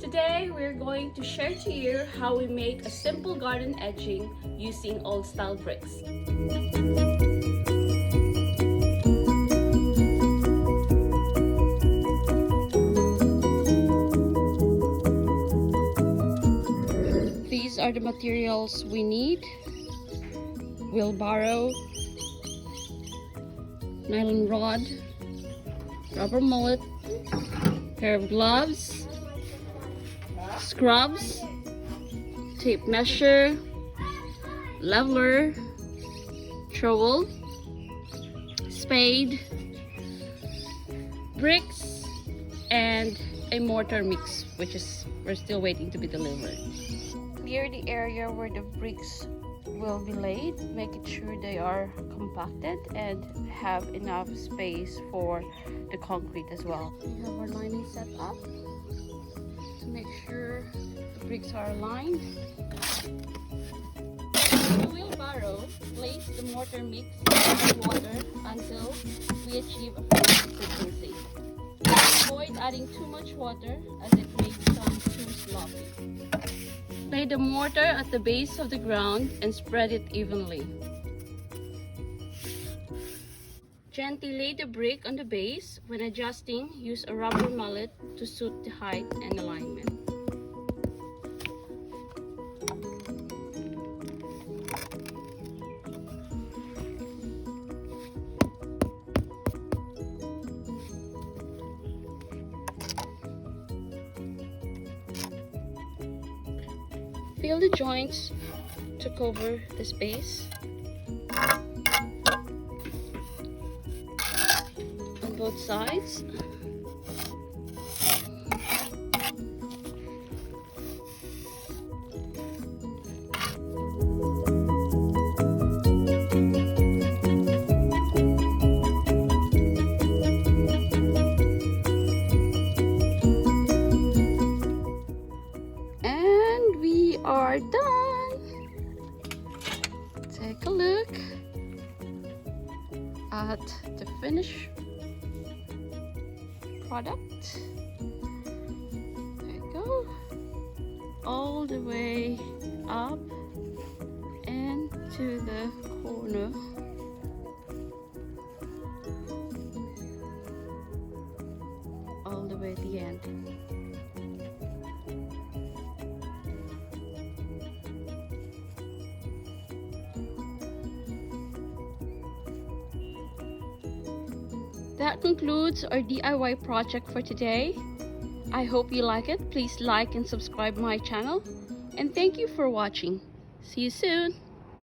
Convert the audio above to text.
Today, we're going to share to you how we make a simple garden edging using old style bricks. These are the materials we need: wheelbarrow, nylon rod, rubber mallet, pair of gloves, scrubs, tape measure, leveler, trowel, spade, bricks, and a mortar mix, which is we're still waiting to be delivered. Clear the area where the bricks will be laid, making sure they are compacted and have enough space for the concrete as well. We have our lining set up to make sure the bricks are aligned. In the wheelbarrow, place the mortar mix in water until we achieve a fine consistency. Avoid adding too much water as it may become too sloppy. Lay the mortar at the base of the ground and spread it evenly. Gently lay the brick on the base. When adjusting, use a rubber mallet to suit the height and alignment. Fill the joints to cover the space on both sides. Are done. Take a look at the finished product. There you go, all the way up and to the corner. All the way at the end. That concludes our DIY project for today. I hope you like it. Please like and subscribe my channel. And thank you for watching. See you soon.